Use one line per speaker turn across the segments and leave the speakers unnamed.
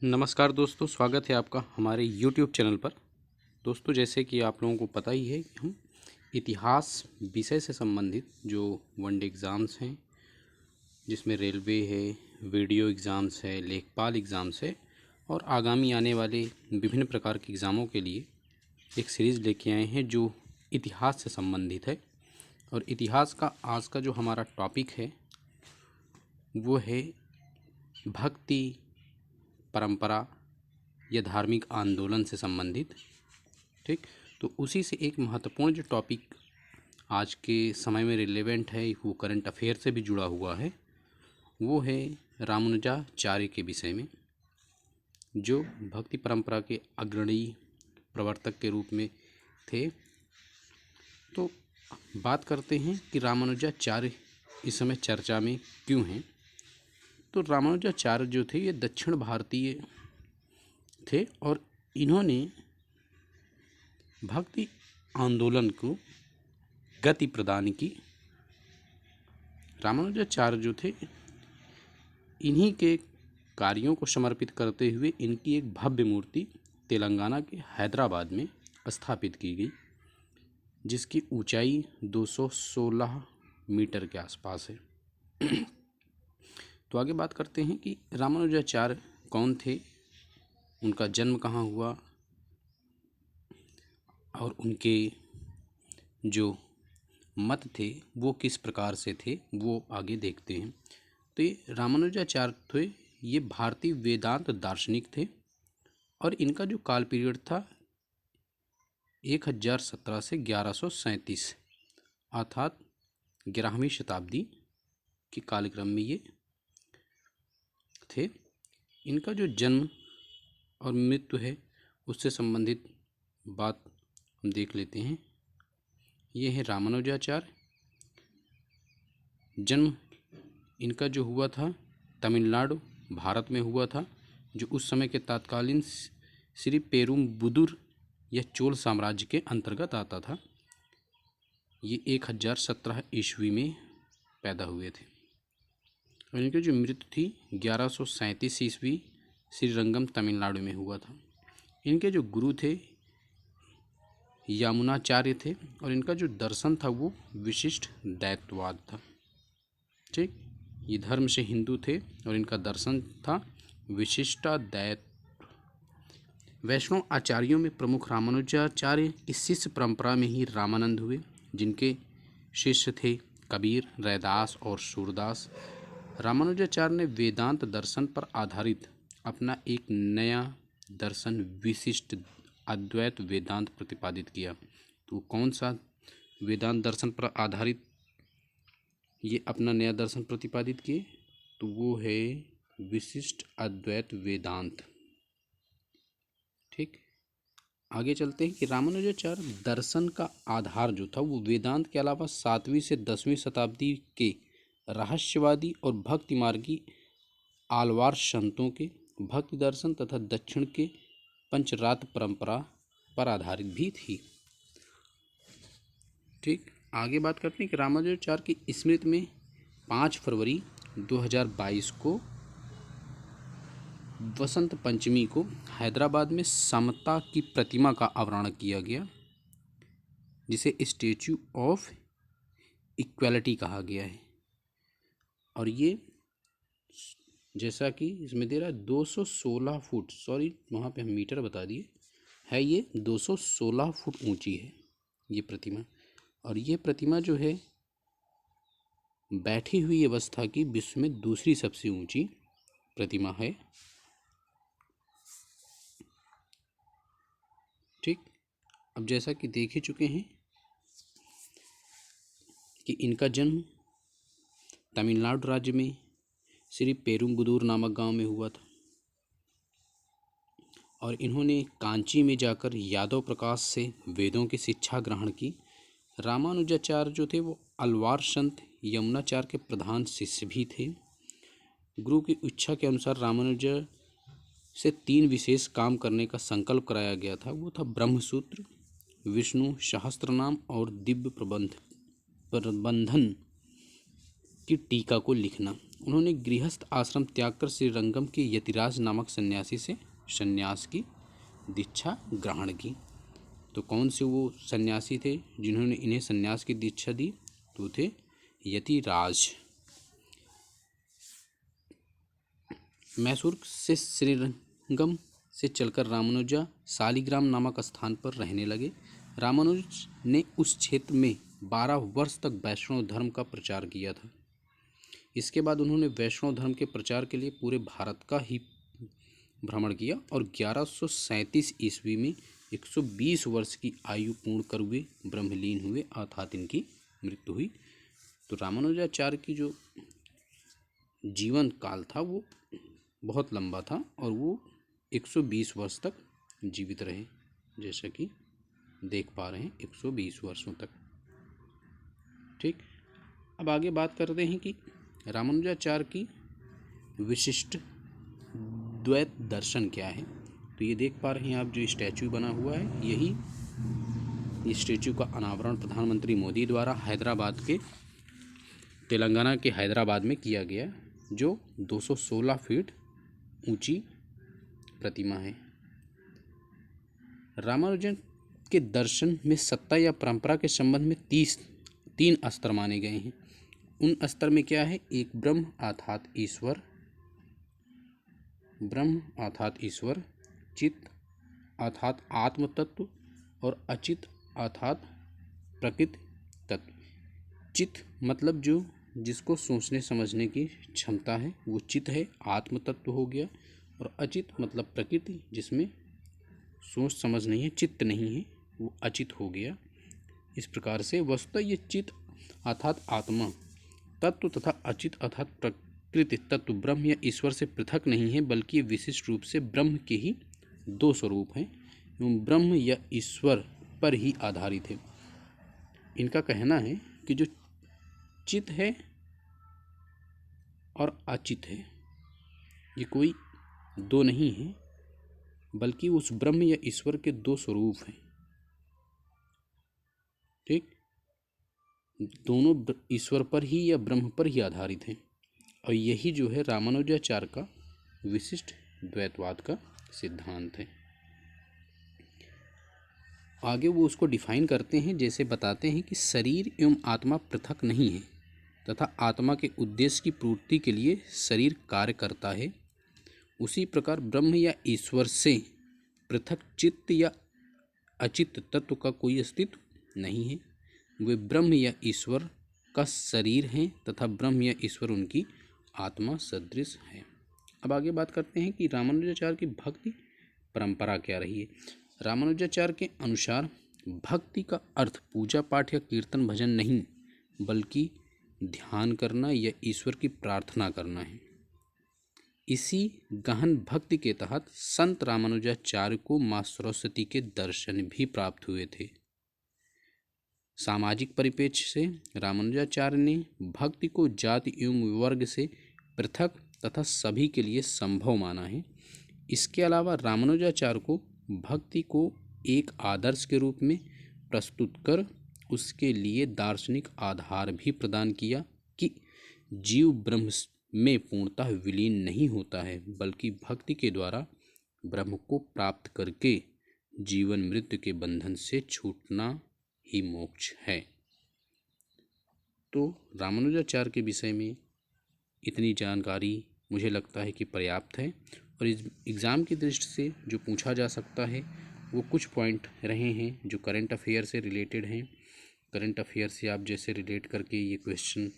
नमस्कार दोस्तों, स्वागत है आपका हमारे YouTube चैनल पर। दोस्तों, जैसे कि आप लोगों को पता ही है कि हम इतिहास विषय से संबंधित जो वनडे एग्ज़ाम्स हैं, जिसमें रेलवे है, वीडियो एग्ज़ाम्स है, लेखपाल एग्ज़ाम्स है और आगामी आने वाले विभिन्न प्रकार के एग्ज़ामों के लिए एक सीरीज़ लेके आए हैं जो इतिहास से संबंधित है। और इतिहास का आज का जो हमारा टॉपिक है वो है भक्ति परंपरा या धार्मिक आंदोलन से संबंधित। ठीक, तो उसी से एक महत्वपूर्ण जो टॉपिक आज के समय में रिलेवेंट है, वो करंट अफेयर से भी जुड़ा हुआ है, वो है रामानुजाचार्य के विषय में, जो भक्ति परंपरा के अग्रणी प्रवर्तक के रूप में थे। तो बात करते हैं कि रामानुजाचार्य इस समय चर्चा में क्यों हैं। तो रामानुजाचार्य जो थे ये दक्षिण भारतीय थे और इन्होंने भक्ति आंदोलन को गति प्रदान की। रामानुजाचार्य जो थे, इन्हीं के कार्यों को समर्पित करते हुए इनकी एक भव्य मूर्ति तेलंगाना के हैदराबाद में स्थापित की गई, जिसकी ऊंचाई 216 मीटर के आसपास है। तो आगे बात करते हैं कि रामानुजाचार्य कौन थे, उनका जन्म कहाँ हुआ और उनके जो मत थे वो किस प्रकार से थे, वो आगे देखते हैं। तो ये रामानुजाचार्य थे, ये भारतीय वेदांत दार्शनिक थे और इनका जो काल पीरियड था 1017 से 1137 अर्थात 11वीं शताब्दी के कालक्रम में ये थे। इनका जो जन्म और मृत्यु है उससे संबंधित बात हम देख लेते हैं। ये है रामानुजाचार्य। जन्म इनका जो हुआ था तमिलनाडु भारत में हुआ था, जो उस समय के तत्कालीन श्री पेरुम्बुदुर या चोल साम्राज्य के अंतर्गत आता था। ये 1017 ईस्वी में पैदा हुए थे और इनकी जो मृत्यु थी 1137 ईस्वी श्रीरंगम तमिलनाडु में हुआ था। इनके जो गुरु थे यामुनाचार्य थे और इनका जो दर्शन था वो विशिष्ट दैववाद था। ठीक, ये धर्म से हिंदू थे और इनका दर्शन था विशिष्टाद्वैत। वैष्णव आचार्यों में प्रमुख रामानुजाचार्य की शिष्य परंपरा में ही रामानंद हुए, जिनके शिष्य थे कबीर, रैदास और सूरदास। रामानुजाचार्य ने वेदांत दर्शन पर आधारित अपना एक नया दर्शन विशिष्ट अद्वैत वेदांत प्रतिपादित किया। तो कौन सा वेदांत दर्शन पर आधारित ये अपना नया दर्शन प्रतिपादित किए? तो वो है विशिष्ट अद्वैत वेदांत। ठीक, आगे चलते हैं कि रामानुजाचार्य दर्शन का आधार जो था वो वेदांत के अलावा 7वीं से 10वीं शताब्दी के रहस्यवादी और भक्ति मार्गी आलवार संतों के भक्ति दर्शन तथा दक्षिण के पंचरात्र परंपरा पर आधारित भी थी। ठीक, आगे बात करते हैं कि रामानुजाचार्य की स्मृति में 5 फरवरी 2022 को वसंत पंचमी को हैदराबाद में समता की प्रतिमा का अनावरण किया गया, जिसे स्टैच्यू ऑफ इक्वालिटी कहा गया है। और ये जैसा कि इसमें दे रहा है 216 फुट, सॉरी वहाँ पे हम मीटर बता दिए, है ये 216 फुट ऊंची है ये प्रतिमा। और ये प्रतिमा जो है बैठी हुई अवस्था की विश्व में दूसरी सबसे ऊंची प्रतिमा है। ठीक, अब जैसा कि देख ही चुके हैं कि इनका जन्म तमिलनाडु राज्य में श्री पेरुम्बुदूर नामक गांव में हुआ था और इन्होंने कांची में जाकर यादव प्रकाश से वेदों की शिक्षा ग्रहण की। रामानुजाचार्य जो थे वो अलवार संत यमुनाचार्य के प्रधान शिष्य भी थे। गुरु की इच्छा के अनुसार रामानुजा से 3 विशेष काम करने का संकल्प कराया गया था। वो था ब्रह्मसूत्र, विष्णु सहस्त्रनाम और दिव्य प्रबंधन की टीका को लिखना। उन्होंने गृहस्थ आश्रम त्याग कर श्रीरंगम के यतिराज नामक सन्यासी से सन्यास की दीक्षा ग्रहण की। तो कौन से वो सन्यासी थे जिन्होंने इन्हें सन्यास की दीक्षा दी? तो थे यतिराज। मैसूर से श्रीरंगम से चलकर रामानुजा शालिग्राम नामक स्थान पर रहने लगे। रामानुज ने उस क्षेत्र में 12 वर्ष तक वैष्णव धर्म का प्रचार किया था। इसके बाद उन्होंने वैष्णव धर्म के प्रचार के लिए पूरे भारत का ही भ्रमण किया और 1137 ईस्वी में 120 वर्ष की आयु पूर्ण कर वे ब्रह्मलीन हुए, अर्थात इनकी मृत्यु हुई। तो रामानुजाचार्य की जो जीवन काल था वो बहुत लंबा था और वो 120 वर्ष तक जीवित रहे, जैसा कि देख पा रहे हैं 120 वर्षों तक। ठीक, अब आगे बात करते हैं कि रामानुजाचार्य की विशिष्ट द्वैत दर्शन क्या है। तो ये देख पा रहे हैं आप, जो स्टैचू बना हुआ है, यही स्टैचू का अनावरण प्रधानमंत्री मोदी द्वारा हैदराबाद के तेलंगाना के हैदराबाद में किया गया, जो 216 फीट ऊंची प्रतिमा है। रामानुजन के दर्शन में सत्ता या परंपरा के संबंध में 3 स्तर माने गए हैं। उन स्तर में क्या है? एक ब्रह्म अर्थात ईश्वर, चित्त अर्थात आत्म तत्व और अचित अर्थात प्रकृति तत्व। चित्त मतलब जो जिसको सोचने समझने की क्षमता है वो चित्त है, आत्म तत्व हो गया। और अचित मतलब प्रकृति, जिसमें सोच समझ नहीं है, चित्त नहीं है, वो अचित हो गया। इस प्रकार से वस्तुतः ये चित्त अर्थात आत्मा तत्व तथा अचित अर्थात प्रकृति तत्व ब्रह्म या ईश्वर से पृथक नहीं है, बल्कि विशिष्ट रूप से ब्रह्म के ही 2 स्वरूप हैं एवं ब्रह्म या ईश्वर पर ही आधारित है। इनका कहना है कि जो चित्त है और अचित है, ये कोई 2 नहीं है, बल्कि उस ब्रह्म या ईश्वर के 2 स्वरूप हैं। ठीक, दोनों ईश्वर पर ही या ब्रह्म पर ही आधारित हैं और यही जो है रामानुजाचार्य का विशिष्ट द्वैतवाद का सिद्धांत है। आगे वो उसको डिफाइन करते हैं, जैसे बताते हैं कि शरीर एवं आत्मा पृथक नहीं है तथा आत्मा के उद्देश्य की पूर्ति के लिए शरीर कार्य करता है। उसी प्रकार ब्रह्म या ईश्वर से पृथक चित्त या अचित तत्व का कोई अस्तित्व नहीं है। वे ब्रह्म या ईश्वर का शरीर हैं तथा ब्रह्म या ईश्वर उनकी आत्मा सदृश है। अब आगे बात करते हैं कि रामानुजाचार्य की भक्ति परंपरा क्या रही है। रामानुजाचार्य के अनुसार भक्ति का अर्थ पूजा पाठ या कीर्तन भजन नहीं, बल्कि ध्यान करना या ईश्वर की प्रार्थना करना है। इसी गहन भक्ति के तहत संत रामानुजाचार्य को माँ सरस्वती के दर्शन भी प्राप्त हुए थे। सामाजिक परिप्रेक्ष्य से रामानुजाचार्य ने भक्ति को जाति एवं वर्ग से पृथक तथा सभी के लिए संभव माना है। इसके अलावा रामानुजाचार्य को भक्ति को एक आदर्श के रूप में प्रस्तुत कर उसके लिए दार्शनिक आधार भी प्रदान किया कि जीव ब्रह्म में पूर्णतः विलीन नहीं होता है, बल्कि भक्ति के द्वारा ब्रह्म को प्राप्त करके जीवन मृत्यु के बंधन से छूटना ही मोक्ष है। तो रामानुजाचार्य के विषय में इतनी जानकारी मुझे लगता है कि पर्याप्त है और इस एग्ज़ाम की दृष्टि से जो पूछा जा सकता है वो कुछ पॉइंट रहे हैं जो करंट अफेयर से रिलेटेड हैं। करंट अफेयर से आप जैसे रिलेट करके ये क्वेश्चन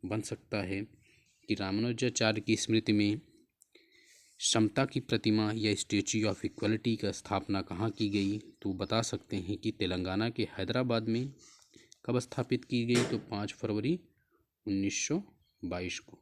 बन सकता है कि रामानुजाचार्य की स्मृति में समता की प्रतिमा या स्टैच्यू ऑफ इक्वलिटी का स्थापना कहाँ की गई, तो बता सकते हैं कि तेलंगाना के हैदराबाद में कब स्थापित की गई, तो 5 फरवरी 1922 को।